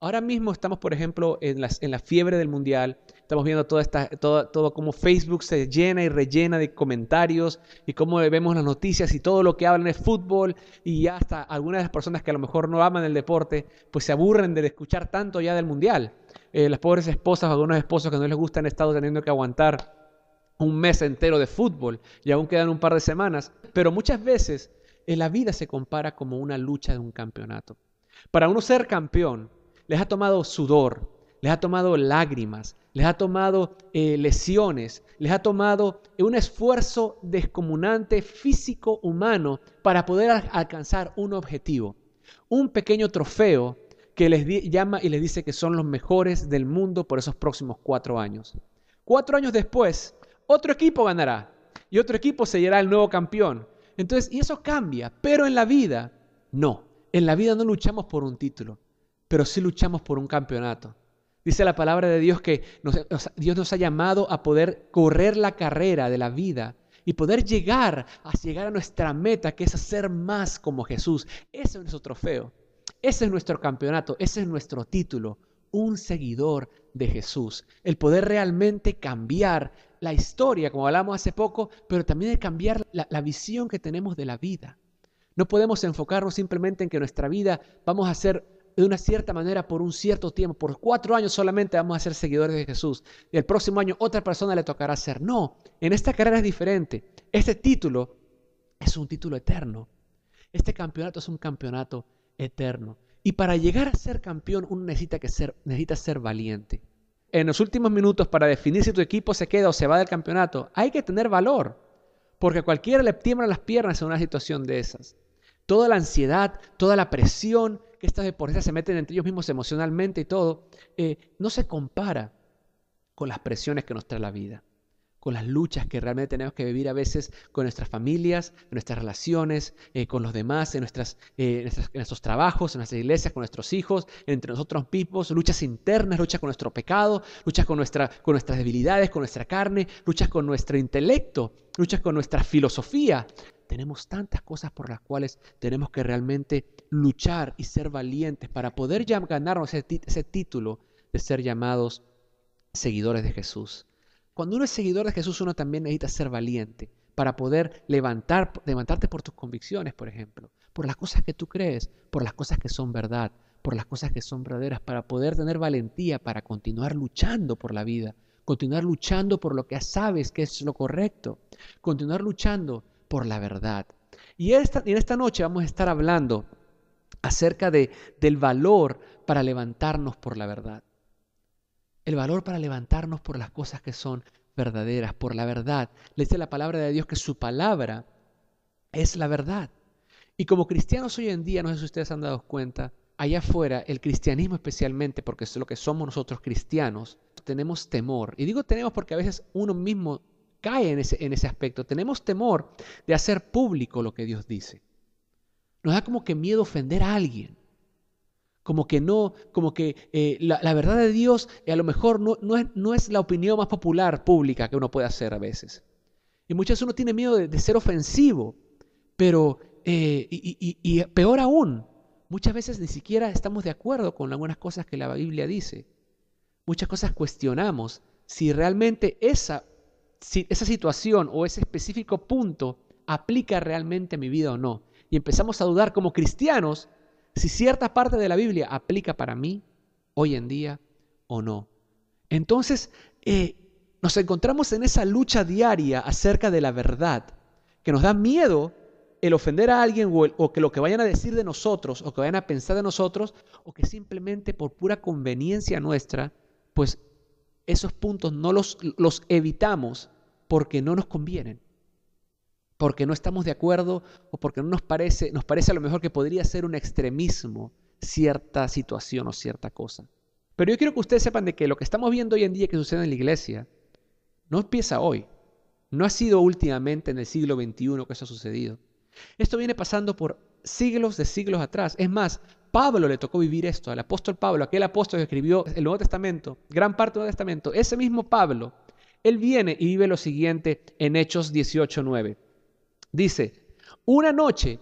Ahora mismo estamos, por ejemplo, en la fiebre del mundial. Estamos viendo todo cómo Facebook se llena y rellena de comentarios y cómo vemos las noticias y todo lo que hablan es fútbol, y ya hasta algunas de las personas que a lo mejor no aman el deporte, pues se aburren de escuchar tanto ya del mundial. Las pobres esposas o algunos esposos que no les gusta han estado teniendo que aguantar un mes entero de fútbol y aún quedan un par de semanas. Pero muchas veces la vida se compara como una lucha de un campeonato. Para uno ser campeón, les ha tomado sudor, les ha tomado lágrimas, les ha tomado lesiones, les ha tomado un esfuerzo descomunante físico humano para poder alcanzar un objetivo, un pequeño trofeo que les llama y les dice que son los mejores del mundo por esos próximos 4 años. 4 años después, otro equipo ganará y otro equipo será el nuevo campeón. Entonces, y eso cambia, pero en la vida, no. En la vida no luchamos por un título, pero sí luchamos por un campeonato. Dice la palabra de Dios que Dios nos ha llamado a poder correr la carrera de la vida y poder llegar a nuestra meta, que es ser más como Jesús. Ese es nuestro trofeo, ese es nuestro campeonato, ese es nuestro título, un seguidor de Jesús. El poder realmente cambiar la historia, como hablamos hace poco, pero también el cambiar la visión que tenemos de la vida. No podemos enfocarnos simplemente en que nuestra vida vamos a ser de una cierta manera por un cierto tiempo. Por 4 años solamente vamos a ser seguidores de Jesús y el próximo año otra persona le tocará ser. No, en esta carrera es diferente. Este título es un título eterno. Este campeonato es un campeonato eterno. Y para llegar a ser campeón uno necesita ser valiente. En los últimos minutos, para definir si tu equipo se queda o se va del campeonato, hay que tener valor, porque a cualquiera le tiemblan las piernas en una situación de esas. Toda la ansiedad, toda la presión que estas deportistas se meten entre ellos mismos emocionalmente y todo, no se compara con las presiones que nos trae la vida, con las luchas que realmente tenemos que vivir a veces con nuestras familias, en nuestras relaciones, con los demás, en nuestros trabajos, en nuestras iglesias, con nuestros hijos, entre nosotros mismos, luchas internas, luchas con nuestro pecado, luchas con nuestras debilidades, con nuestra carne, luchas con nuestro intelecto, luchas con nuestra filosofía. Tenemos tantas cosas por las cuales tenemos que realmente luchar y ser valientes para poder ya ganarnos ese título de ser llamados seguidores de Jesús. Cuando uno es seguidor de Jesús, uno también necesita ser valiente para poder levantarte por tus convicciones, por ejemplo, por las cosas que tú crees, por las cosas que son verdad, por las cosas que son verdaderas, para poder tener valentía para continuar luchando por la vida, continuar luchando por lo que sabes que es lo correcto, continuar luchando por la verdad. Y en esta noche vamos a estar hablando acerca del valor para levantarnos por la verdad. El valor para levantarnos por las cosas que son verdaderas, por la verdad. Le dice la palabra de Dios que su palabra es la verdad. Y como cristianos hoy en día, no sé si ustedes han dado cuenta, allá afuera, el cristianismo especialmente, porque es lo que somos nosotros cristianos, tenemos temor. Y digo tenemos porque a veces uno mismo cae en ese aspecto. Tenemos temor de hacer público lo que Dios dice. Nos da como que miedo ofender a alguien. Como que la verdad de Dios a lo mejor no es la opinión más popular pública que uno puede hacer a veces. Y muchas veces uno tiene miedo de ser ofensivo, pero y peor aún, muchas veces ni siquiera estamos de acuerdo con algunas cosas que la Biblia dice. Muchas cosas cuestionamos si realmente esa situación o ese específico punto aplica realmente a mi vida o no. Y empezamos a dudar como cristianos si cierta parte de la Biblia aplica para mí hoy en día o no. Entonces, nos encontramos en esa lucha diaria acerca de la verdad, que nos da miedo el ofender a alguien o que lo que vayan a decir de nosotros o que vayan a pensar de nosotros, o que simplemente por pura conveniencia nuestra, pues esos puntos no los evitamos porque no nos convienen, porque no estamos de acuerdo o porque nos parece a lo mejor que podría ser un extremismo cierta situación o cierta cosa. Pero yo quiero que ustedes sepan de que lo que estamos viendo hoy en día que sucede en la iglesia no empieza hoy. No ha sido últimamente en el siglo XXI que eso ha sucedido. Esto viene pasando por siglos de siglos atrás. Es más, Pablo le tocó vivir esto, al apóstol Pablo, aquel apóstol que escribió el Nuevo Testamento, gran parte del Nuevo Testamento. Ese mismo Pablo, él viene y vive lo siguiente en Hechos 18:9. Dice, una noche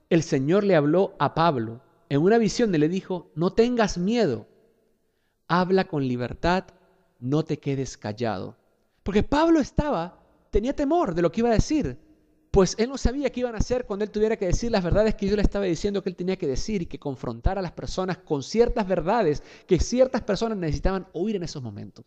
el Señor le habló a Pablo en una visión y le dijo, no tengas miedo, habla con libertad, no te quedes callado. Porque Pablo tenía temor de lo que iba a decir, pues él no sabía qué iban a hacer cuando él tuviera que decir las verdades que Dios le estaba diciendo que él tenía que decir y que confrontar a las personas con ciertas verdades que ciertas personas necesitaban oír en esos momentos.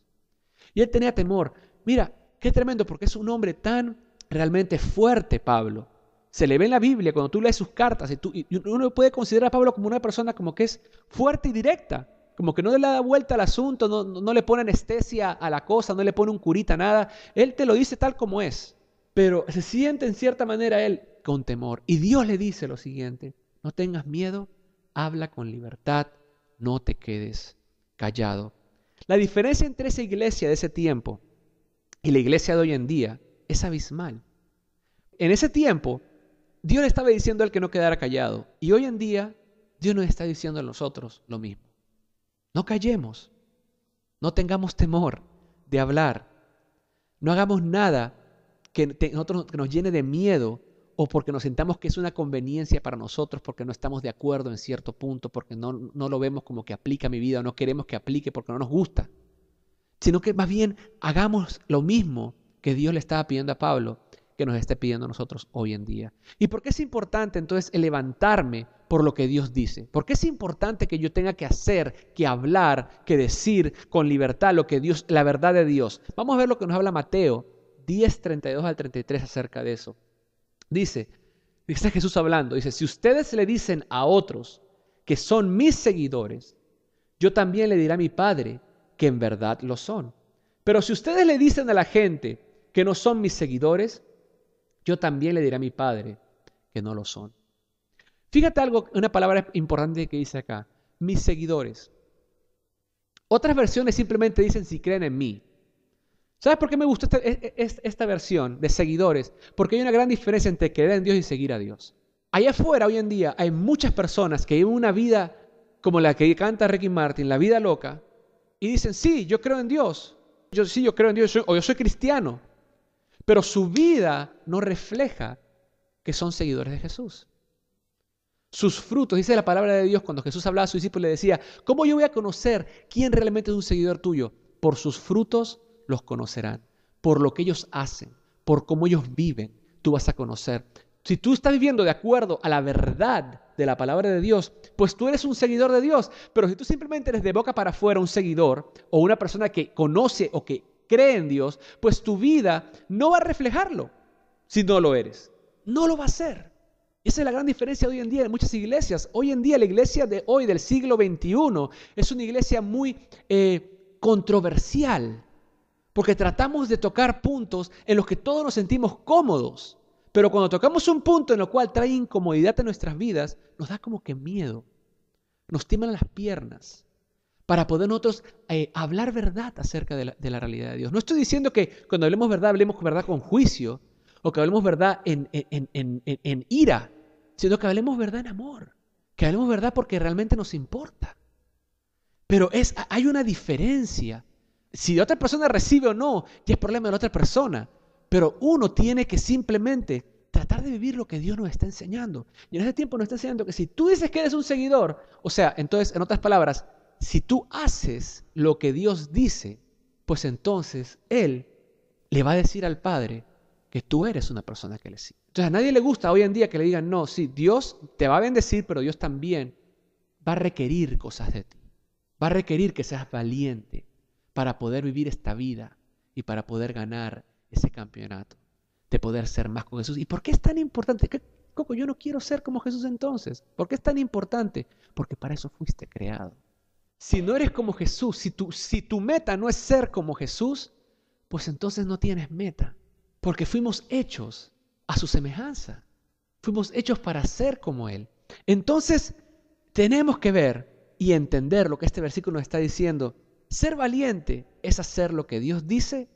Y él tenía temor. Mira, qué tremendo, porque es un hombre tan realmente fuerte, Pablo. Se le ve en la Biblia, cuando tú lees sus cartas, y uno puede considerar a Pablo como una persona como que es fuerte y directa, como que no le da vuelta al asunto, no le pone anestesia a la cosa, no le pone un curita, nada. Él te lo dice tal como es, pero se siente en cierta manera él con temor. Y Dios le dice lo siguiente, no tengas miedo, habla con libertad, no te quedes callado. La diferencia entre esa iglesia de ese tiempo y la iglesia de hoy en día es abismal. En ese tiempo, Dios le estaba diciendo a él que no quedara callado. Y hoy en día, Dios nos está diciendo a nosotros lo mismo. No callemos. No tengamos temor de hablar. No hagamos nada que nos llene de miedo o porque nos sintamos que es una conveniencia para nosotros, porque no estamos de acuerdo en cierto punto, porque no lo vemos como que aplica a mi vida o no queremos que aplique porque no nos gusta. Sino que más bien hagamos lo mismo que Dios le estaba pidiendo a Pablo, que nos esté pidiendo a nosotros hoy en día. ¿Y por qué es importante entonces levantarme por lo que Dios dice? ¿Por qué es importante que yo tenga que hacer, que hablar, que decir con libertad lo que Dios, la verdad de Dios? Vamos a ver lo que nos habla Mateo 10:32 al 33 acerca de eso. Dice Jesús hablando, dice, si ustedes le dicen a otros que son mis seguidores, yo también le diré a mi Padre que en verdad lo son. Pero si ustedes le dicen a la gente que no son mis seguidores, yo también le diré a mi Padre que no lo son. Fíjate algo, una palabra importante que dice acá, mis seguidores. Otras versiones simplemente dicen si creen en mí. ¿Sabes por qué me gustó esta versión de seguidores? Porque hay una gran diferencia entre creer en Dios y seguir a Dios. Allá afuera hoy en día hay muchas personas que viven una vida como la que canta Ricky Martin, la vida loca, y dicen, sí, yo creo en Dios. Yo creo en Dios, o yo soy cristiano. Pero su vida no refleja que son seguidores de Jesús. Sus frutos, dice la palabra de Dios, cuando Jesús hablaba a sus discípulos, le decía, ¿cómo yo voy a conocer quién realmente es un seguidor tuyo? Por sus frutos los conocerán, por lo que ellos hacen, por cómo ellos viven, tú vas a conocer. Si tú estás viviendo de acuerdo a la verdad de la palabra de Dios, pues tú eres un seguidor de Dios. Pero si tú simplemente eres de boca para afuera un seguidor o una persona que conoce o que cree en Dios, pues tu vida no va a reflejarlo si no lo eres. No lo va a hacer. Esa es la gran diferencia hoy en día en muchas iglesias. Hoy en día la iglesia de hoy, del siglo XXI, es una iglesia muy controversial, porque tratamos de tocar puntos en los que todos nos sentimos cómodos. Pero cuando tocamos un punto en el cual trae incomodidad en nuestras vidas, nos da como que miedo. Nos tiemblan las piernas para poder nosotros hablar verdad acerca de la realidad de Dios. No estoy diciendo que cuando hablemos verdad con juicio, o que hablemos verdad en ira, sino que hablemos verdad en amor, que hablemos verdad porque realmente nos importa. Pero hay una diferencia. Si la otra persona recibe o no, ya es problema de la otra persona. Pero uno tiene que simplemente tratar de vivir lo que Dios nos está enseñando. Y en ese tiempo nos está enseñando que si tú dices que eres un seguidor, o sea, entonces, en otras palabras, si tú haces lo que Dios dice, pues entonces Él le va a decir al Padre que tú eres una persona que le sigue. Entonces a nadie le gusta hoy en día que le digan, no, sí, Dios te va a bendecir, pero Dios también va a requerir cosas de ti. Va a requerir que seas valiente para poder vivir esta vida y para poder ganar ese campeonato, de poder ser más con Jesús. ¿Y por qué es tan importante? Coco, yo no quiero ser como Jesús entonces. ¿Por qué es tan importante? Porque para eso fuiste creado. Si no eres como Jesús, si tu meta no es ser como Jesús, pues entonces no tienes meta. Porque fuimos hechos a su semejanza. Fuimos hechos para ser como Él. Entonces, tenemos que ver y entender lo que este versículo nos está diciendo. Ser valiente es hacer lo que Dios dice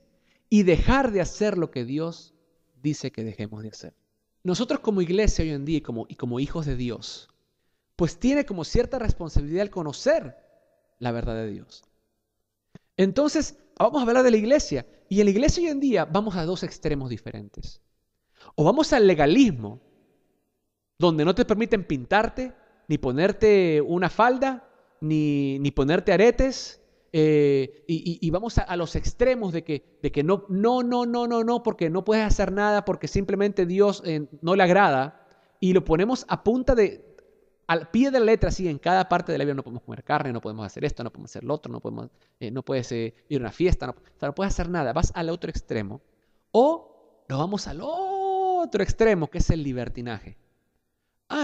y dejar de hacer lo que Dios dice que dejemos de hacer. nosotros como iglesia hoy en día y como hijos de Dios, pues tiene como cierta responsabilidad el conocer la verdad de Dios. Entonces, vamos a hablar de la iglesia. Y en la iglesia hoy en día vamos a dos extremos diferentes. O vamos al legalismo, donde no te permiten pintarte, ni ponerte una falda, ni ponerte aretes, y vamos a los extremos de que no, porque no puedes hacer nada, porque simplemente Dios no le agrada, y lo ponemos a punta al pie de la letra, así en cada parte de la vida. No podemos comer carne, no podemos hacer esto, no podemos hacer lo otro, no puedes ir a una fiesta, o sea, no puedes hacer nada. Vas al otro extremo. O nos vamos al otro extremo, que es el libertinaje.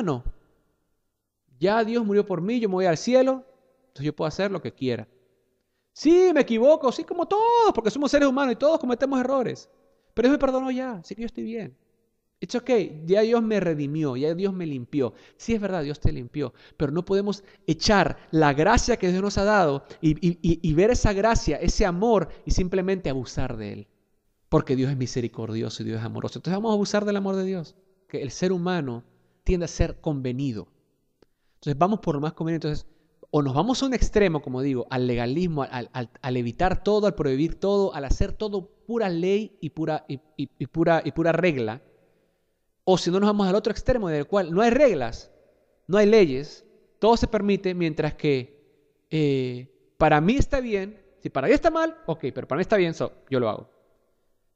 No, ya Dios murió por mí, yo me voy al cielo, entonces yo puedo hacer lo que quiera. Sí, me equivoco, sí, como todos, porque somos seres humanos y todos cometemos errores. Pero Dios me perdonó ya, así que yo estoy bien. It's okay, ya Dios me redimió, ya Dios me limpió. Sí, es verdad, Dios te limpió, pero no podemos echar la gracia que Dios nos ha dado y ver esa gracia, ese amor, y simplemente abusar de él. Porque Dios es misericordioso y Dios es amoroso. Entonces vamos a abusar del amor de Dios. Que el ser humano tiende a ser convenido. Entonces vamos por lo más conveniente. Entonces, o nos vamos a un extremo, como digo, al legalismo, al evitar todo, al prohibir todo, al hacer todo pura ley y pura regla. O si no, nos vamos al otro extremo, del cual no hay reglas, no hay leyes, todo se permite, mientras que para mí está bien. Si para mí está mal, ok, pero para mí está bien, yo lo hago.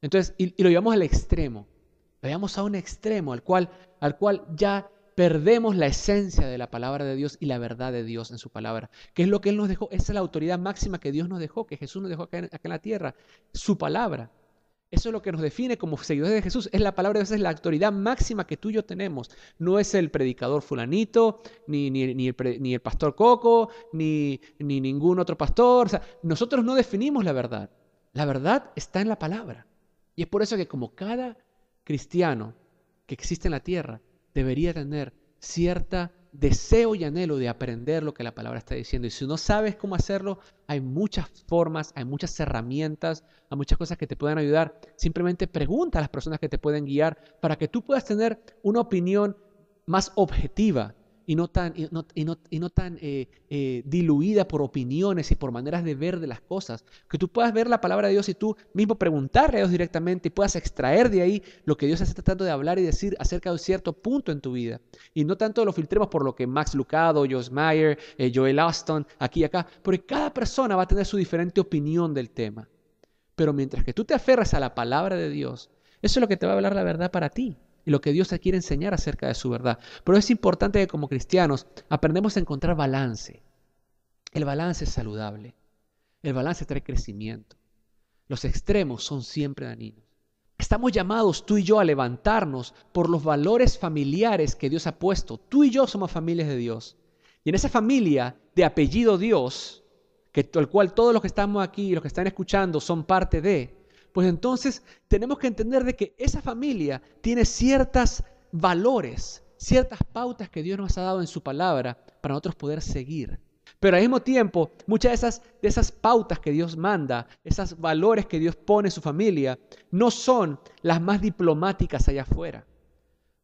Entonces, y lo llevamos al extremo. Lo llevamos a un extremo al cual ya perdemos la esencia de la palabra de Dios y la verdad de Dios en su palabra. ¿Qué es lo que Él nos dejó? Esa es la autoridad máxima que Dios nos dejó, que Jesús nos dejó acá en la tierra. Su palabra. Eso es lo que nos define como seguidores de Jesús. Es la palabra de Dios, es la autoridad máxima que tú y yo tenemos. No es el predicador fulanito, ni el pastor Coco, ni ningún otro pastor. O sea, nosotros no definimos la verdad. La verdad está en la palabra. Y es por eso que como cada cristiano que existe en la tierra debería tener cierta deseo y anhelo de aprender lo que la palabra está diciendo. Y si no sabes cómo hacerlo, hay muchas formas, hay muchas herramientas, hay muchas cosas que te pueden ayudar. Simplemente pregunta a las personas que te pueden guiar para que tú puedas tener una opinión más objetiva y no tan diluida por opiniones y por maneras de ver de las cosas. Que tú puedas ver la palabra de Dios y tú mismo preguntarle a Dios directamente y puedas extraer de ahí lo que Dios está tratando de hablar y decir acerca de cierto punto en tu vida. Y no tanto lo filtremos por lo que Max Lucado, Joyce Meyer, Joel Austin, aquí y acá, porque cada persona va a tener su diferente opinión del tema. Pero mientras que tú te aferras a la palabra de Dios, eso es lo que te va a hablar la verdad para ti. Y lo que Dios te quiere enseñar acerca de su verdad. Pero es importante que como cristianos aprendamos a encontrar balance. El balance es saludable. El balance trae crecimiento. Los extremos son siempre dañinos. Estamos llamados tú y yo a levantarnos por los valores familiares que Dios ha puesto. Tú y yo somos familias de Dios. Y en esa familia de apellido Dios, el cual todos los que estamos aquí y los que están escuchando son parte de, pues entonces tenemos que entender de que esa familia tiene ciertos valores, ciertas pautas que Dios nos ha dado en su palabra para nosotros poder seguir. Pero al mismo tiempo, muchas de esas pautas que Dios manda, esos valores que Dios pone en su familia, no son las más diplomáticas allá afuera.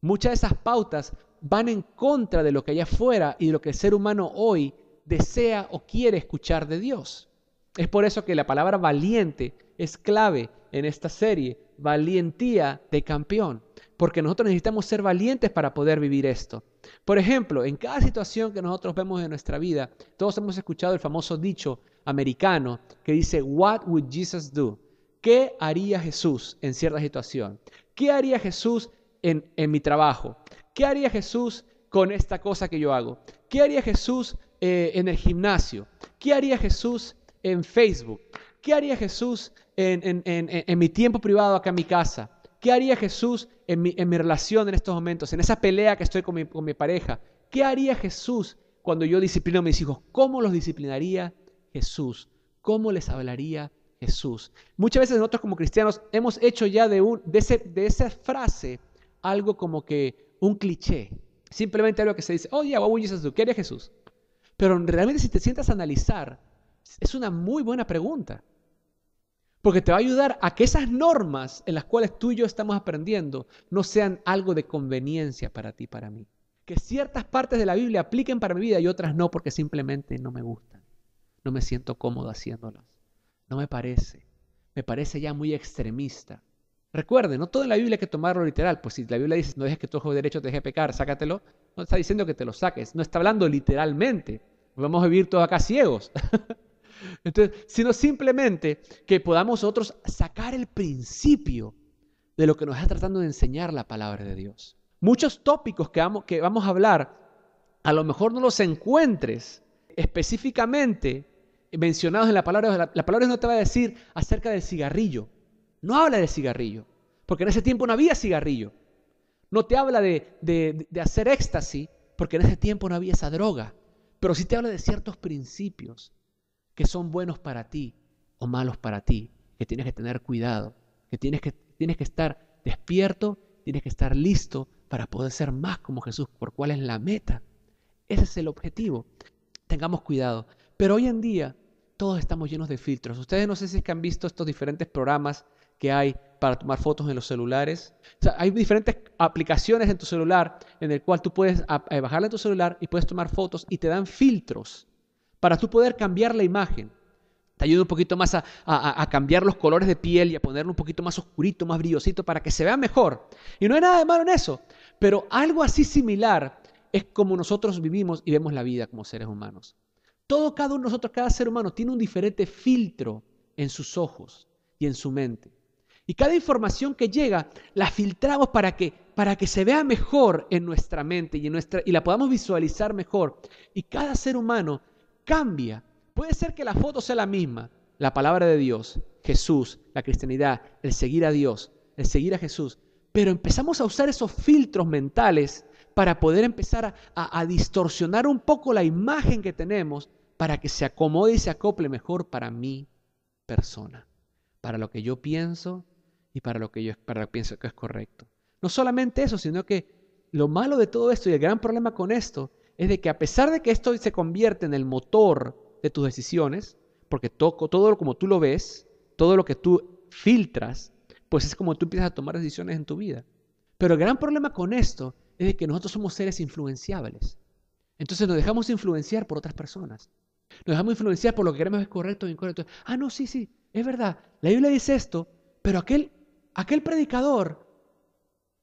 Muchas de esas pautas van en contra de lo que allá afuera y de lo que el ser humano hoy desea o quiere escuchar de Dios. Es por eso que la palabra valiente es clave en esta serie, valentía de campeón, porque nosotros necesitamos ser valientes para poder vivir esto. Por ejemplo, en cada situación que nosotros vemos en nuestra vida, todos hemos escuchado el famoso dicho americano que dice, "What would Jesus do?" ¿Qué haría Jesús en cierta situación? ¿Qué haría Jesús en mi trabajo? ¿Qué haría Jesús con esta cosa que yo hago? ¿Qué haría Jesús en el gimnasio? ¿Qué haría Jesús en Facebook? ¿Qué haría Jesús en mi tiempo privado acá en mi casa? ¿Qué haría Jesús en mi relación en estos momentos? En esa pelea que estoy con mi pareja. ¿Qué haría Jesús cuando yo disciplino a mis hijos? ¿Cómo los disciplinaría Jesús? ¿Cómo les hablaría Jesús? Muchas veces nosotros como cristianos hemos hecho ya de esa frase algo como que un cliché. Simplemente algo que se dice, "Oh yeah, what would Jesus do?" ¿Qué haría Jesús? Pero realmente si te sientas a analizar, es una muy buena pregunta. Porque te va a ayudar a que esas normas en las cuales tú y yo estamos aprendiendo no sean algo de conveniencia para ti, para mí. Que ciertas partes de la Biblia apliquen para mi vida y otras no porque simplemente no me gustan. No me siento cómodo haciéndolas. No me parece. Me parece ya muy extremista. Recuerde, no todo en la Biblia hay que tomarlo literal. Pues si la Biblia dice no dejes que tu ojo derecho te deje pecar, sácatelo. No está diciendo que te lo saques. No está hablando literalmente. Vamos a vivir todos acá ciegos. Entonces, sino simplemente que podamos nosotros sacar el principio de lo que nos está tratando de enseñar la palabra de Dios. Muchos tópicos que vamos a hablar, a lo mejor no los encuentres específicamente mencionados en la palabra. La palabra no te va a decir acerca del cigarrillo. No habla de cigarrillo, porque en ese tiempo no había cigarrillo. No te habla de hacer éxtasis, porque en ese tiempo no había esa droga. Pero sí te habla de ciertos principios que son buenos para ti o malos para ti, que tienes que tener cuidado, que tienes que estar despierto, tienes que estar listo para poder ser más como Jesús. ¿Por cuál es la meta? Ese es el objetivo. Tengamos cuidado. Pero hoy en día todos estamos llenos de filtros. Ustedes no sé si es que han visto estos diferentes programas que hay para tomar fotos en los celulares. O sea, hay diferentes aplicaciones en tu celular en el cual tú puedes bajarle a tu celular y puedes tomar fotos y te dan filtros para tú poder cambiar la imagen. Te ayuda un poquito más a cambiar los colores de piel y a ponerlo un poquito más oscurito, más brillosito para que se vea mejor. Y no hay nada de malo en eso, pero algo así similar es como nosotros vivimos y vemos la vida como seres humanos. Cada uno de nosotros, cada ser humano tiene un diferente filtro en sus ojos y en su mente. Y cada información que llega la filtramos para que se vea mejor en nuestra mente y la podamos visualizar mejor. Y cada ser humano cambia. Puede ser que la foto sea la misma, la palabra de Dios, Jesús, la cristianidad, el seguir a Dios, el seguir a Jesús, pero empezamos a usar esos filtros mentales para poder empezar a distorsionar un poco la imagen que tenemos para que se acomode y se acople mejor para mi persona, para lo que yo pienso y para lo que yo pienso que es correcto. No solamente eso, sino que lo malo de todo esto y el gran problema con esto es de que a pesar de que esto se convierte en el motor de tus decisiones, porque todo como tú lo ves, todo lo que tú filtras, pues es como tú empiezas a tomar decisiones en tu vida. Pero el gran problema con esto es de que nosotros somos seres influenciables. Entonces nos dejamos influenciar por otras personas. Nos dejamos influenciar por lo que queremos es correcto o incorrecto. Ah, no, sí, es verdad. La Biblia dice esto, pero aquel predicador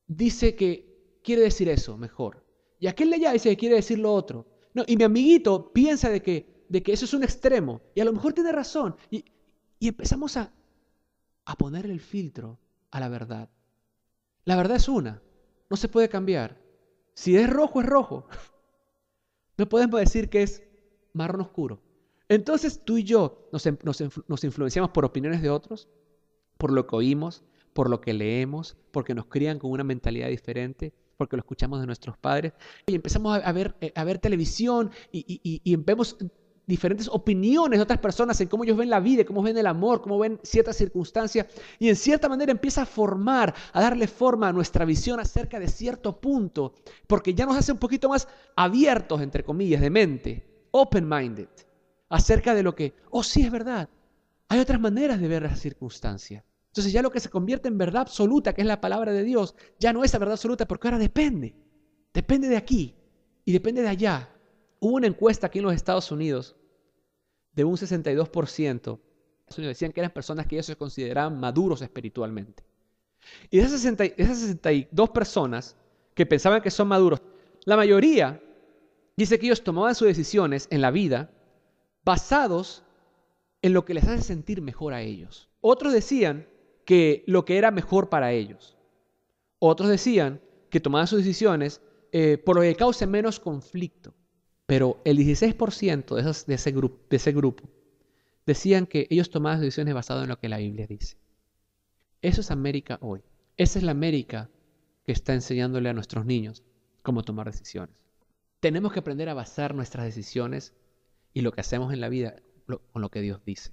dice que quiere decir eso mejor. Y aquel de allá dice que quiere decir lo otro. No, y mi amiguito piensa de que eso es un extremo. Y a lo mejor tiene razón. Y empezamos a poner el filtro a la verdad. La verdad es una. No se puede cambiar. Si es rojo, es rojo. No podemos decir que es marrón oscuro. Entonces tú y yo nos influenciamos por opiniones de otros, por lo que oímos, por lo que leemos, porque nos crían con una mentalidad diferente, porque lo escuchamos de nuestros padres. Y empezamos a ver televisión y vemos diferentes opiniones de otras personas en cómo ellos ven la vida, cómo ven el amor, cómo ven ciertas circunstancias. Y en cierta manera empieza a darle forma a nuestra visión acerca de cierto punto, porque ya nos hace un poquito más abiertos, entre comillas, de mente, open-minded, acerca de lo que, sí es verdad, hay otras maneras de ver esa circunstancia. Entonces ya lo que se convierte en verdad absoluta, que es la palabra de Dios, ya no es la verdad absoluta porque ahora depende de aquí y depende de allá. Hubo una encuesta aquí en los Estados Unidos de un 62%. Decían que eran personas que ellos se consideraban maduros espiritualmente. Y de esas 62 personas que pensaban que son maduros, la mayoría dice que ellos tomaban sus decisiones en la vida basados en lo que les hace sentir mejor a ellos. Otros decían que lo que era mejor para ellos. Otros decían que tomaban sus decisiones por lo que cause menos conflicto. Pero el 16% de ese grupo decían que ellos tomaban decisiones basadas en lo que la Biblia dice. Eso es América hoy. Esa es la América que está enseñándole a nuestros niños cómo tomar decisiones. Tenemos que aprender a basar nuestras decisiones y lo que hacemos en la vida con lo que Dios dice.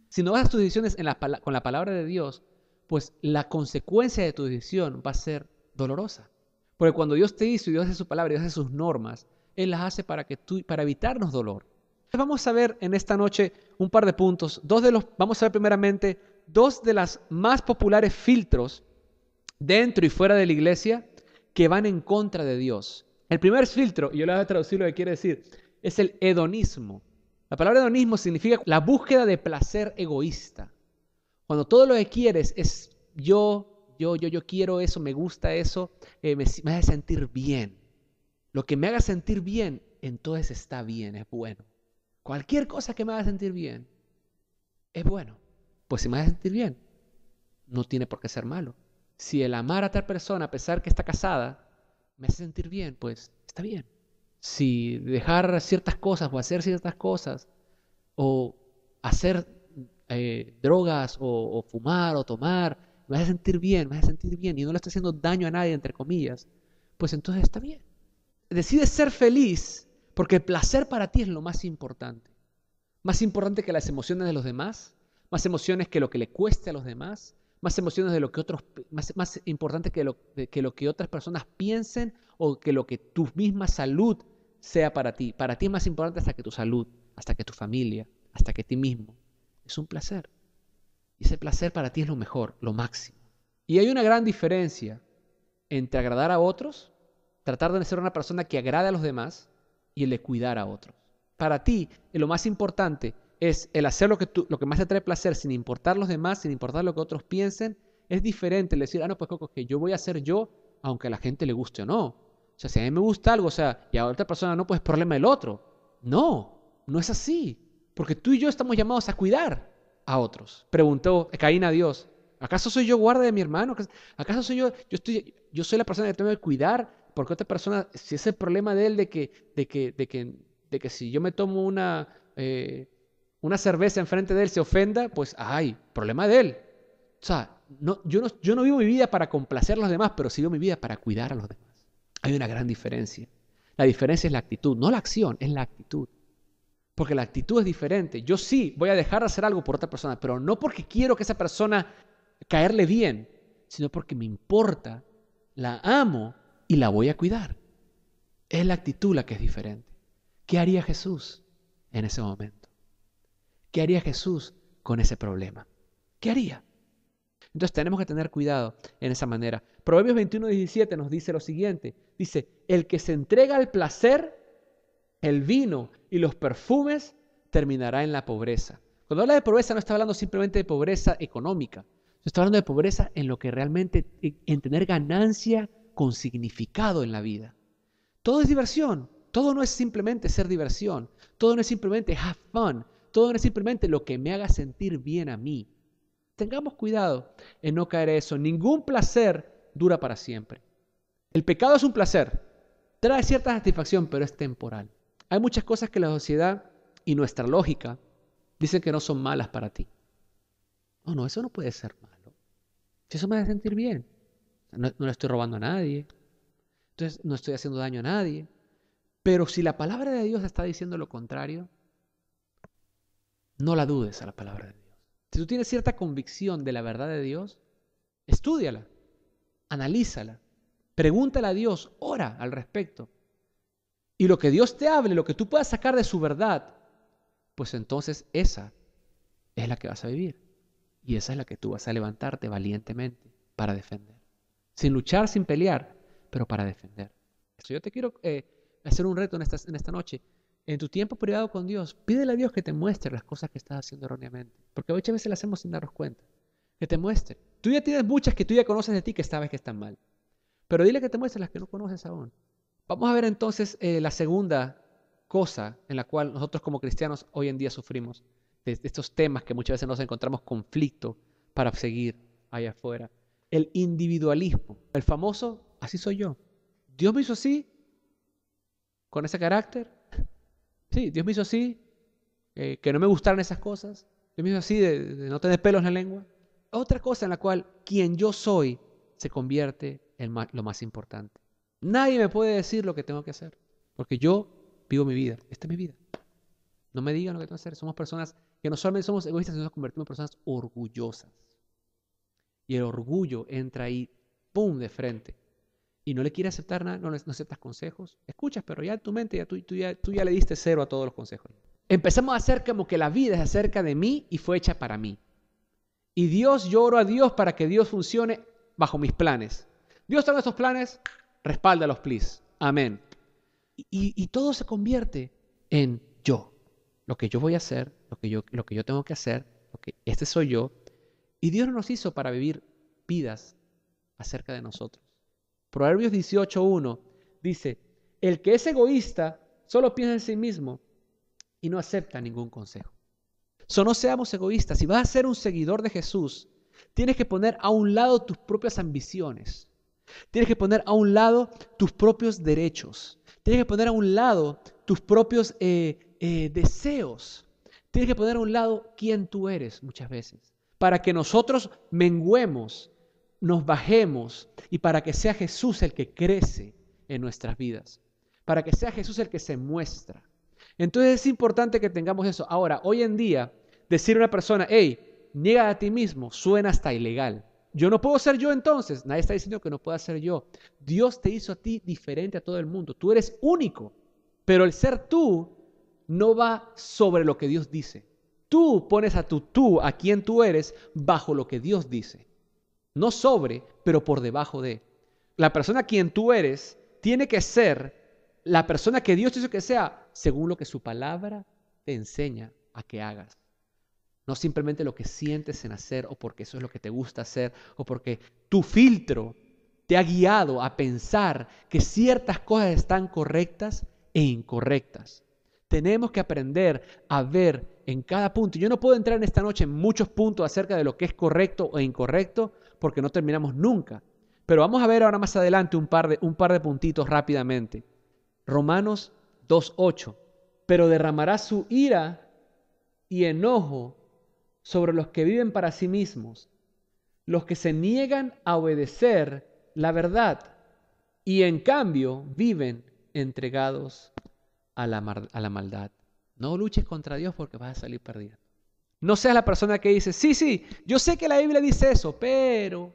Si no basas tus decisiones con la palabra de Dios, pues la consecuencia de tu decisión va a ser dolorosa. Porque cuando Dios te hizo y Dios hace su palabra y Dios hace sus normas, Él las hace para evitarnos dolor. Vamos a ver en esta noche un par de puntos. Vamos a ver primeramente dos de las más populares filtros dentro y fuera de la iglesia que van en contra de Dios. El primer filtro, y yo le voy a traducir lo que quiere decir, es el hedonismo. La palabra hedonismo significa la búsqueda de placer egoísta. Cuando todo lo que quieres es yo quiero eso, me gusta eso, me hace sentir bien. Lo que me haga sentir bien, entonces está bien, es bueno. Cualquier cosa que me haga sentir bien, es bueno. Pues si me hace sentir bien, no tiene por qué ser malo. Si el amar a tal persona, a pesar que está casada, me hace sentir bien, pues está bien. Si dejar ciertas cosas o hacer ciertas cosas, o hacer drogas, o fumar, o tomar, me hace sentir bien, y no le estoy haciendo daño a nadie, entre comillas, pues entonces está bien. Decides ser feliz porque el placer para ti es lo más importante. Más importante que las emociones de los demás, más emociones que lo que le cueste a los demás, más emociones de lo que otros, más importante que lo que otras personas piensen o que lo que tu misma salud sea para ti. Para ti es más importante hasta que tu salud, hasta que tu familia, hasta que ti mismo. Es un placer. Y ese placer para ti es lo mejor, lo máximo. Y hay una gran diferencia entre agradar a otros, tratar de ser una persona que agrade a los demás y el de cuidar a otros. Para ti, lo más importante es el hacer lo que más te trae placer sin importar los demás, sin importar lo que otros piensen. Es diferente el decir, no, pues Coco, que yo voy a hacer yo, aunque a la gente le guste o no. O sea, si a mí me gusta algo, y a otra persona no, pues es problema del otro. No es así. Porque tú y yo estamos llamados a cuidar a otros. Preguntó Caín a Dios, ¿acaso soy yo guarda de mi hermano? ¿Acaso soy yo soy la persona que tengo que cuidar? Porque otra persona, si es el problema de él de que si yo me tomo una cerveza enfrente de él se ofenda, pues problema de él. O sea, yo no vivo mi vida para complacer a los demás, pero sí vivo mi vida para cuidar a los demás. Hay una gran diferencia. La diferencia es la actitud, no la acción, es la actitud. Porque la actitud es diferente. Yo sí voy a dejar de hacer algo por otra persona, pero no porque quiero que esa persona caerle bien, sino porque me importa, la amo y la voy a cuidar. Es la actitud la que es diferente. ¿Qué haría Jesús en ese momento? ¿Qué haría Jesús con ese problema? ¿Qué haría? Entonces tenemos que tener cuidado en esa manera. Proverbios 21:17 nos dice lo siguiente. Dice, el que se entrega al placer, el vino y los perfumes, terminará en la pobreza. Cuando habla de pobreza no está hablando simplemente de pobreza económica. Está hablando de pobreza en lo que realmente, en tener ganancia con significado en la vida. Todo es diversión. Todo no es simplemente ser diversión. Todo no es simplemente have fun. Todo no es simplemente lo que me haga sentir bien a mí. Tengamos cuidado en no caer en eso. Ningún placer dura para siempre. El pecado es un placer. Trae cierta satisfacción, pero es temporal. Hay muchas cosas que la sociedad y nuestra lógica dicen que no son malas para ti. No, eso no puede ser malo. Si eso me hace sentir bien. No le estoy robando a nadie. Entonces no estoy haciendo daño a nadie. Pero si la palabra de Dios está diciendo lo contrario, no la dudes a la palabra de Dios. Si tú tienes cierta convicción de la verdad de Dios, estúdiala, analízala, pregúntale a Dios, ora al respecto. Y lo que Dios te hable, lo que tú puedas sacar de su verdad, pues entonces esa es la que vas a vivir. Y esa es la que tú vas a levantarte valientemente para defender. Sin luchar, sin pelear, pero para defender. Yo te quiero hacer un reto en esta noche. En tu tiempo privado con Dios, pídele a Dios que te muestre las cosas que estás haciendo erróneamente. Porque muchas veces las hacemos sin darnos cuenta. Que te muestre. Tú ya tienes muchas que tú ya conoces de ti que sabes que están mal. Pero dile que te muestre las que no conoces aún. Vamos a ver entonces la segunda cosa en la cual nosotros como cristianos hoy en día sufrimos. De estos temas que muchas veces nos encontramos conflicto para seguir allá afuera. El individualismo. El famoso, así soy yo. Dios me hizo así, con ese carácter. Sí, Dios me hizo así, que no me gustaran esas cosas. Dios me hizo así de no tener pelos en la lengua. Otra cosa en la cual quien yo soy se convierte en lo más importante. Nadie me puede decir lo que tengo que hacer, porque yo vivo mi vida. Esta es mi vida. No me digan lo que tengo que hacer. Somos personas que no solamente somos egoístas, sino nos convertimos en personas orgullosas. Y el orgullo entra ahí, ¡pum!, de frente. Y no le quiere aceptar nada, no aceptas consejos. Escuchas, pero ya en tu mente tú ya le diste cero a todos los consejos. Empezamos a hacer como que la vida es acerca de mí y fue hecha para mí. Y yo oro a Dios para que Dios funcione bajo mis planes. Dios tenga estos planes, respáldalos, please. Amén. Y todo se convierte en yo. Lo que yo voy a hacer, lo que yo tengo que hacer, este soy yo. Y Dios no nos hizo para vivir vidas acerca de nosotros. Proverbios 18:1 dice, el que es egoísta solo piensa en sí mismo y no acepta ningún consejo. No seamos egoístas. Si vas a ser un seguidor de Jesús, tienes que poner a un lado tus propias ambiciones. Tienes que poner a un lado tus propios derechos. Tienes que poner a un lado tus propios deseos. Tienes que poner a un lado quién tú eres muchas veces. Para que nosotros menguemos, nos bajemos y para que sea Jesús el que crece en nuestras vidas. Para que sea Jesús el que se muestra. Entonces es importante que tengamos eso. Ahora, hoy en día, decir a una persona, hey, niega a ti mismo, suena hasta ilegal. Yo no puedo ser yo entonces. Nadie está diciendo que no pueda ser yo. Dios te hizo a ti diferente a todo el mundo. Tú eres único. Pero el ser tú no va sobre lo que Dios dice. Tú pones a tu tú, a quien tú eres, bajo lo que Dios dice. No sobre, pero por debajo de. La persona a quien tú eres tiene que ser la persona que Dios te hizo que sea según lo que su palabra te enseña a que hagas. No simplemente lo que sientes en hacer o porque eso es lo que te gusta hacer o porque tu filtro te ha guiado a pensar que ciertas cosas están correctas e incorrectas. Tenemos que aprender a ver en cada punto. Yo no puedo entrar en esta noche en muchos puntos acerca de lo que es correcto o incorrecto porque no terminamos nunca. Pero vamos a ver ahora más adelante un par de puntitos rápidamente. Romanos 2:8. Pero derramará su ira y enojo sobre los que viven para sí mismos, los que se niegan a obedecer la verdad y en cambio viven entregados a la maldad. No luches contra Dios porque vas a salir perdido. No seas la persona que dice, sí, yo sé que la Biblia dice eso, pero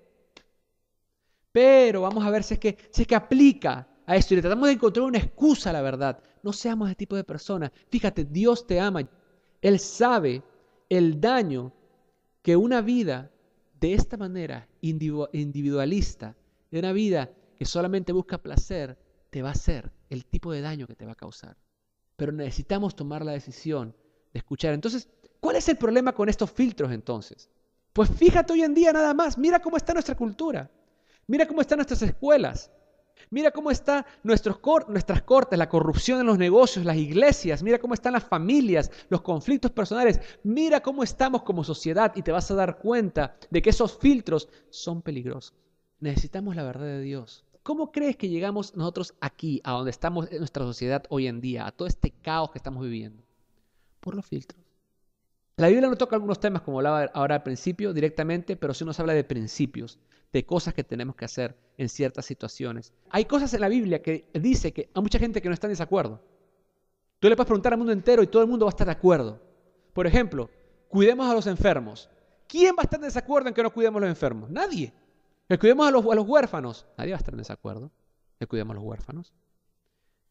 vamos a ver si es que aplica a esto y le tratamos de encontrar una excusa a la verdad. No seamos ese tipo de personas. Fíjate, Dios te ama. Él sabe el daño que una vida de esta manera individualista, de una vida que solamente busca placer, te va a hacer, el tipo de daño que te va a causar. Pero necesitamos tomar la decisión de escuchar. Entonces, ¿cuál es el problema con estos filtros entonces? Pues fíjate hoy en día nada más, mira cómo está nuestra cultura, mira cómo están nuestras escuelas. Mira cómo están nuestras cortes, la corrupción en los negocios, las iglesias. Mira cómo están las familias, los conflictos personales. Mira cómo estamos como sociedad y te vas a dar cuenta de que esos filtros son peligrosos. Necesitamos la verdad de Dios. ¿Cómo crees que llegamos nosotros aquí, a donde estamos en nuestra sociedad hoy en día, a todo este caos que estamos viviendo? Por los filtros. La Biblia no toca algunos temas, como hablaba ahora al principio, directamente, pero sí nos habla de principios, de cosas que tenemos que hacer en ciertas situaciones. Hay cosas en la Biblia que dice que hay mucha gente que no está en desacuerdo. Tú le puedes preguntar al mundo entero y todo el mundo va a estar de acuerdo. Por ejemplo, cuidemos a los enfermos. ¿Quién va a estar en desacuerdo en que no cuidemos a los enfermos? Nadie. Que cuidemos a los huérfanos. Nadie va a estar en desacuerdo. Que cuidemos a los huérfanos.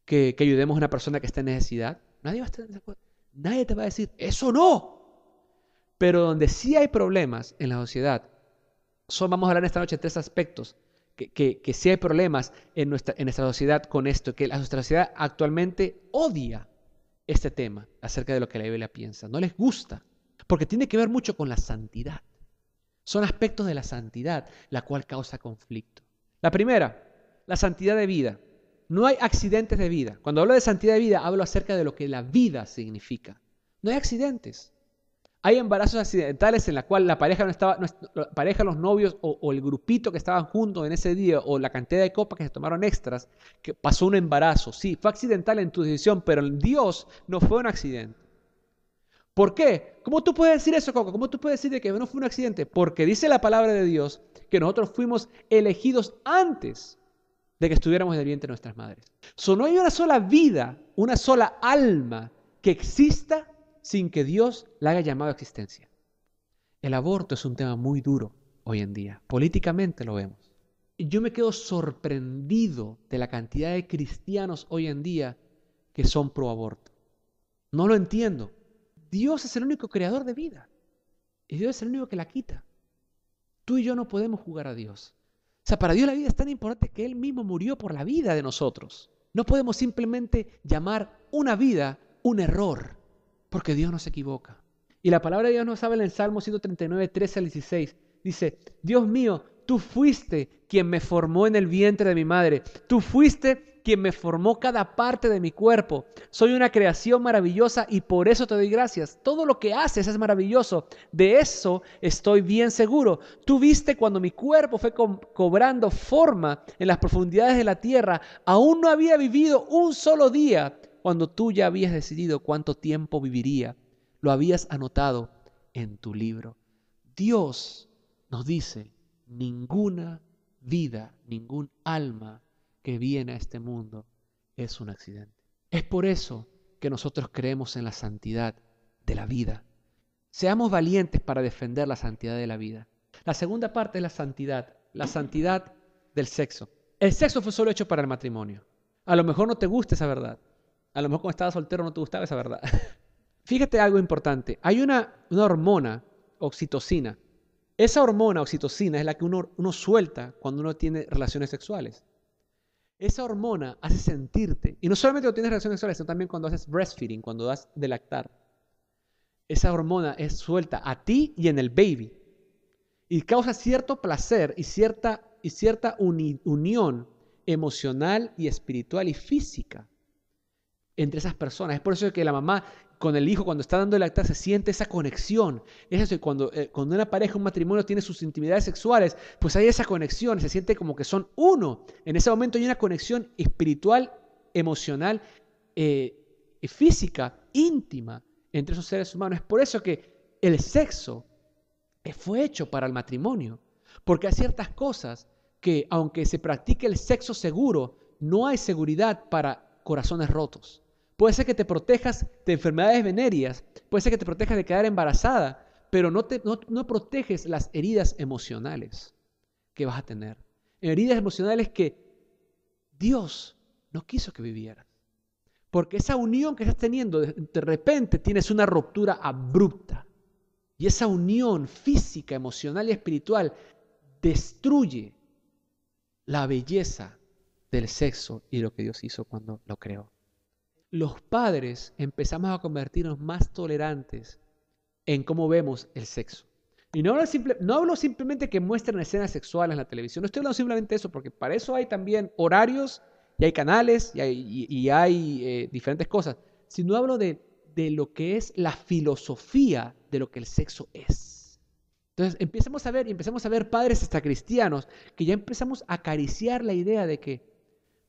Que ayudemos a una persona que está en necesidad. Nadie va a estar en desacuerdo. Nadie te va a decir, eso no. Pero donde sí hay problemas en la sociedad, vamos a hablar esta noche de 3 aspectos, que sí hay problemas en nuestra sociedad con esto, que la sociedad actualmente odia este tema acerca de lo que la Biblia piensa. No les gusta, porque tiene que ver mucho con la santidad. Son aspectos de la santidad, la cual causa conflicto. La primera, la santidad de vida. No hay accidentes de vida. Cuando hablo de santidad de vida, hablo acerca de lo que la vida significa. No hay accidentes. Hay embarazos accidentales en la cual la pareja no estaba, la pareja, los novios o el grupito que estaban juntos en ese día o la cantidad de copas que se tomaron extras, que pasó un embarazo. Sí, fue accidental en tu decisión, pero en Dios no fue un accidente. ¿Por qué? ¿Cómo tú puedes decir eso, Coco? ¿Cómo tú puedes decir que no fue un accidente? Porque dice la palabra de Dios que nosotros fuimos elegidos antes de que estuviéramos en el vientre de nuestras madres. No hay una sola vida, una sola alma que exista sin que Dios la haya llamado a existencia. El aborto es un tema muy duro hoy en día. Políticamente lo vemos. Y yo me quedo sorprendido de la cantidad de cristianos hoy en día que son pro aborto. No lo entiendo. Dios es el único creador de vida. Y Dios es el único que la quita. Tú y yo no podemos jugar a Dios. O sea, para Dios la vida es tan importante que Él mismo murió por la vida de nosotros. No podemos simplemente llamar una vida un error, porque Dios no se equivoca. Y la palabra de Dios nos habla en el Salmo 139, 13 al 16. Dice, Dios mío, tú fuiste quien me formó en el vientre de mi madre. Tú fuiste quien me formó cada parte de mi cuerpo. Soy una creación maravillosa y por eso te doy gracias. Todo lo que haces es maravilloso. De eso estoy bien seguro. Tú viste cuando mi cuerpo fue cobrando forma en las profundidades de la tierra. Aún no había vivido un solo día cuando tú ya habías decidido cuánto tiempo viviría. Lo habías anotado en tu libro. Dios nos dice, ninguna vida, ningún alma que viene a este mundo es un accidente. Es por eso que nosotros creemos en la santidad de la vida. Seamos valientes para defender la santidad de la vida. La segunda parte es la santidad del sexo. El sexo fue solo hecho para el matrimonio. A lo mejor no te gusta esa verdad. A lo mejor cuando estabas soltero no te gustaba esa verdad. Fíjate algo importante. Hay una hormona, oxitocina. Esa hormona, oxitocina, es la que uno suelta cuando uno tiene relaciones sexuales. Esa hormona hace sentirte, y no solamente cuando tienes relaciones sexuales, sino también cuando haces breastfeeding, cuando das de lactar. Esa hormona es suelta a ti y en el baby. Y causa cierto placer y cierta unión emocional y espiritual y física entre esas personas. Es por eso que la mamá con el hijo cuando está dando de lactar se siente esa conexión. Es eso, cuando una pareja, un matrimonio tiene sus intimidades sexuales, pues hay esa conexión, se siente como que son uno. En ese momento hay una conexión espiritual, emocional, física, íntima entre esos seres humanos. Es por eso que el sexo fue hecho para el matrimonio, porque hay ciertas cosas que aunque se practique el sexo seguro, no hay seguridad para corazones rotos. Puede ser que te protejas de enfermedades venéreas, puede ser que te protejas de quedar embarazada, pero no proteges las heridas emocionales que vas a tener. Heridas emocionales que Dios no quiso que vivieras. Porque esa unión que estás teniendo, de repente tienes una ruptura abrupta. Y esa unión física, emocional y espiritual destruye la belleza del sexo y lo que Dios hizo cuando lo creó. Los padres empezamos a convertirnos más tolerantes en cómo vemos el sexo. Y no hablo simplemente que muestren escenas sexuales en la televisión. No estoy hablando simplemente de eso, porque para eso hay también horarios, y hay canales, y hay diferentes cosas. Sino hablo de lo que es la filosofía de lo que el sexo es. Entonces empecemos a ver padres hasta cristianos que ya empezamos a acariciar la idea de que,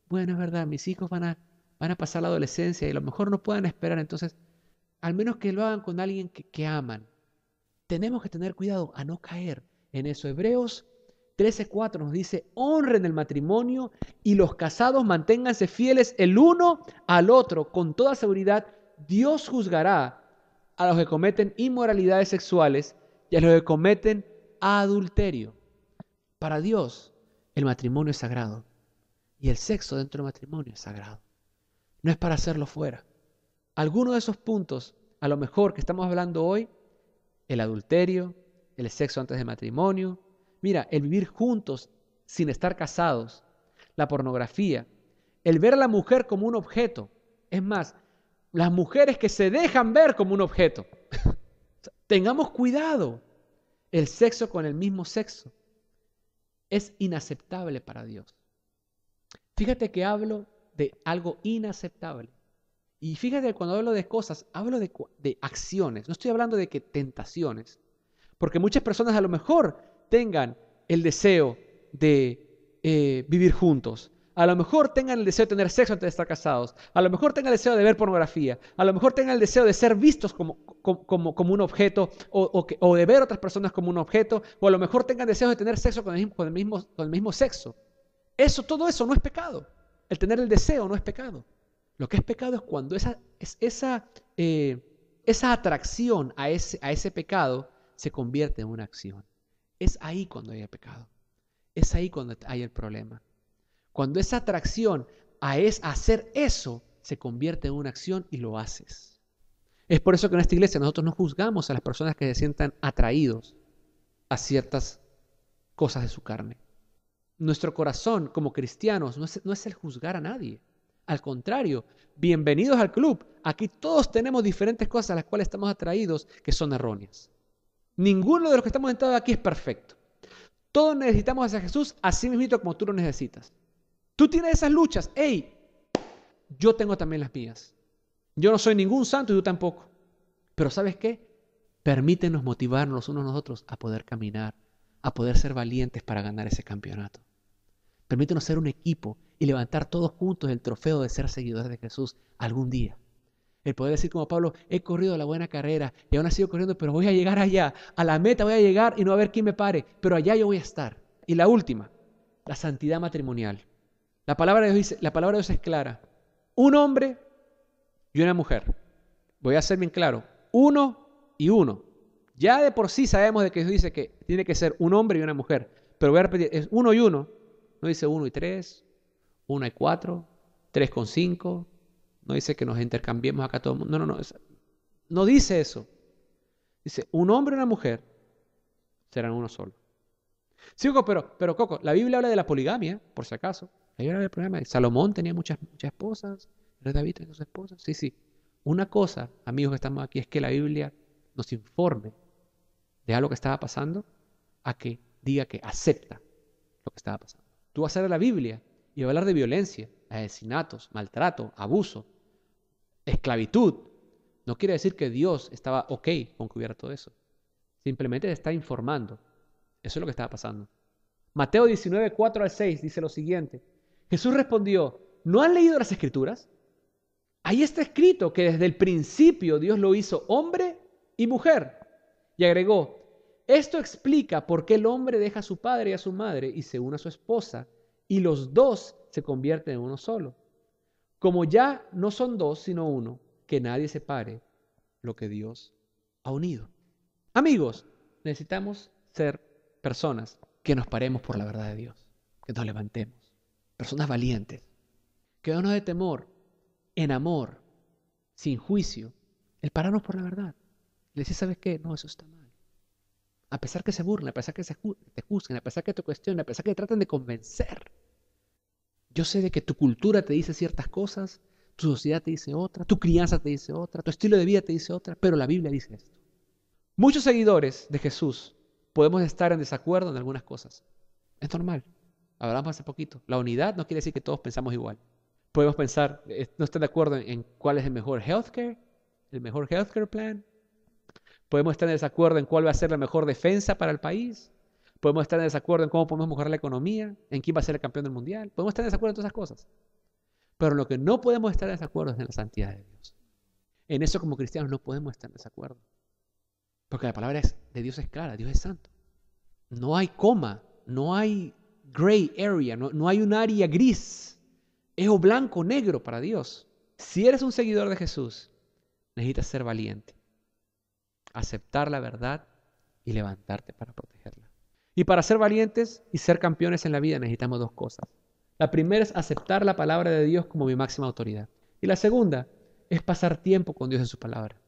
bueno, es verdad, mis hijos van a pasar la adolescencia y a lo mejor no puedan esperar, entonces al menos que lo hagan con alguien que aman. Tenemos que tener cuidado a no caer en eso. Hebreos 13:4 nos dice, honren el matrimonio y los casados manténganse fieles el uno al otro. Con toda seguridad, Dios juzgará a los que cometen inmoralidades sexuales y a los que cometen adulterio. Para Dios, el matrimonio es sagrado y el sexo dentro del matrimonio es sagrado. No es para hacerlo fuera. Algunos de esos puntos, a lo mejor que estamos hablando hoy, el adulterio, el sexo antes del matrimonio, mira, el vivir juntos sin estar casados, la pornografía, el ver a la mujer como un objeto. Es más, las mujeres que se dejan ver como un objeto. Tengamos cuidado. El sexo con el mismo sexo es inaceptable para Dios. Fíjate que hablo de algo inaceptable. Y fíjate que cuando hablo de cosas, hablo de acciones. No estoy hablando de que tentaciones. Porque muchas personas a lo mejor tengan el deseo de vivir juntos. A lo mejor tengan el deseo de tener sexo antes de estar casados. A lo mejor tengan el deseo de ver pornografía. A lo mejor tengan el deseo de ser vistos como un objeto o de ver a otras personas como un objeto. O a lo mejor tengan deseos de tener sexo con el mismo sexo. Todo eso no es pecado. El tener el deseo no es pecado. Lo que es pecado es cuando esa atracción a ese pecado se convierte en una acción. Es ahí cuando hay pecado. Es ahí cuando hay el problema. Cuando esa atracción a hacer eso se convierte en una acción y lo haces. Es por eso que en esta iglesia nosotros no juzgamos a las personas que se sientan atraídos a ciertas cosas de su carne. Nuestro corazón como cristianos no es el juzgar a nadie. Al contrario, bienvenidos al club. Aquí todos tenemos diferentes cosas a las cuales estamos atraídos que son erróneas. Ninguno de los que estamos sentados aquí es perfecto. Todos necesitamos a Jesús así mismo como tú lo necesitas. Tú tienes esas luchas. ¡Hey! Yo tengo también las mías. Yo no soy ningún santo y tú tampoco. Pero ¿sabes qué? Permítenos motivarnos los unos a los otros a poder caminar, a poder ser valientes para ganar ese campeonato. Permítenos ser un equipo y levantar todos juntos el trofeo de ser seguidores de Jesús algún día. El poder decir como Pablo, he corrido la buena carrera y aún he sido corriendo, pero voy a llegar allá. A la meta voy a llegar y no va a haber quién me pare, pero allá yo voy a estar. Y la última, la santidad matrimonial. La palabra de Dios es clara. Un hombre y una mujer. Voy a ser bien claro. 1 y 1. Ya de por sí sabemos de que Dios dice que tiene que ser un hombre y una mujer. Pero voy a repetir, es 1 y 1. No dice 1 y 3, 1 y 4, 3 con 5. No dice que nos intercambiemos acá todo el mundo. No. No dice eso. Dice, un hombre y una mujer serán uno solo. Sí, Coco, pero Coco, la Biblia habla de la poligamia, por si acaso. La Biblia habla del poligamia. Salomón tenía muchas esposas. Rey David tenía sus esposas. Sí. Una cosa, amigos que estamos aquí, es que la Biblia nos informe de algo que estaba pasando a que diga que acepta lo que estaba pasando. Tú vas a leer la Biblia y vas a hablar de violencia, asesinatos, maltrato, abuso, esclavitud. No quiere decir que Dios estaba ok con que hubiera todo eso. Simplemente te está informando. Eso es lo que estaba pasando. Mateo 19, 4 al 6 dice lo siguiente. Jesús respondió, ¿no han leído las Escrituras? Ahí está escrito que desde el principio Dios lo hizo hombre y mujer. Y agregó, esto explica por qué el hombre deja a su padre y a su madre y se une a su esposa, y los dos se convierten en uno solo. Como ya no son dos, sino uno, que nadie separe lo que Dios ha unido. Amigos, necesitamos ser personas que nos paremos por la verdad de Dios, que nos levantemos, personas valientes, que no nos dé temor, en amor, sin juicio, el pararnos por la verdad. Y decir, ¿sabes qué? No, eso está mal. A pesar que se burlen, a pesar que te juzguen, a pesar que te cuestionen, a pesar que te traten de convencer. Yo sé de que tu cultura te dice ciertas cosas, tu sociedad te dice otra, tu crianza te dice otra, tu estilo de vida te dice otra, pero la Biblia dice esto. Muchos seguidores de Jesús podemos estar en desacuerdo en algunas cosas. Es normal. Hablamos hace poquito. La unidad no quiere decir que todos pensamos igual. Podemos pensar, no estar de acuerdo en cuál es el mejor healthcare plan. Podemos estar en desacuerdo en cuál va a ser la mejor defensa para el país. Podemos estar en desacuerdo en cómo podemos mejorar la economía, en quién va a ser el campeón del mundial. Podemos estar en desacuerdo en todas esas cosas. Pero en lo que no podemos estar en desacuerdo es en la santidad de Dios. En eso como cristianos no podemos estar en desacuerdo. Porque la palabra de Dios es clara, Dios es santo. No hay coma, no hay gray area, no hay un área gris. Es o blanco o negro para Dios. Si eres un seguidor de Jesús, necesitas ser valiente, aceptar la verdad y levantarte para protegerla. Y para ser valientes y ser campeones en la vida necesitamos dos cosas. La primera es aceptar la palabra de Dios como mi máxima autoridad. Y la segunda es pasar tiempo con Dios en su palabra,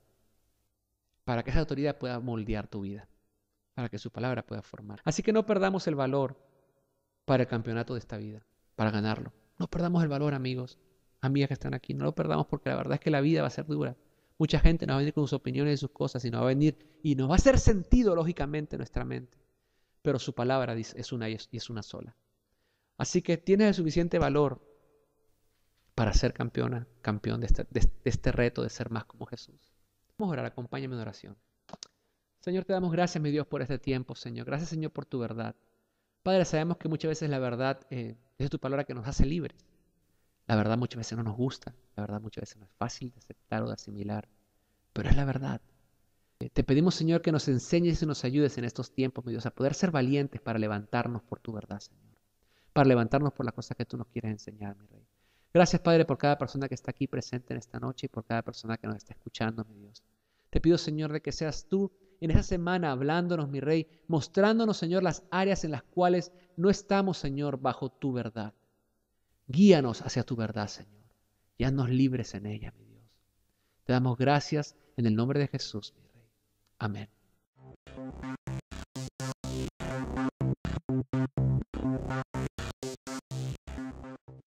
para que esa autoridad pueda moldear tu vida, para que su palabra pueda formar. Así que no perdamos el valor para el campeonato de esta vida, para ganarlo. No perdamos el valor, amigos, amigas que están aquí. No lo perdamos porque la verdad es que la vida va a ser dura. Mucha gente nos va a venir con sus opiniones y sus cosas y nos va a venir y nos va a hacer sentido lógicamente en nuestra mente. Pero su palabra es una y es una sola. Así que tienes el suficiente valor para ser campeón de este reto de ser más como Jesús. Vamos a orar, acompáñame en oración. Señor, te damos gracias, mi Dios, por este tiempo, Señor. Gracias, Señor, por tu verdad. Padre, sabemos que muchas veces la verdad es tu palabra que nos hace libres. La verdad muchas veces no nos gusta. La verdad muchas veces no es fácil de aceptar o de asimilar. Pero es la verdad. Te pedimos, Señor, que nos enseñes y nos ayudes en estos tiempos, mi Dios, a poder ser valientes para levantarnos por tu verdad, Señor. Para levantarnos por las cosas que tú nos quieres enseñar, mi Rey. Gracias, Padre, por cada persona que está aquí presente en esta noche y por cada persona que nos está escuchando, mi Dios. Te pido, Señor, de que seas tú en esa semana hablándonos, mi Rey, mostrándonos, Señor, las áreas en las cuales no estamos, Señor, bajo tu verdad. Guíanos hacia tu verdad, Señor, y haznos libres en ella, mi Dios. Te damos gracias en el nombre de Jesús, mi Rey. Amén.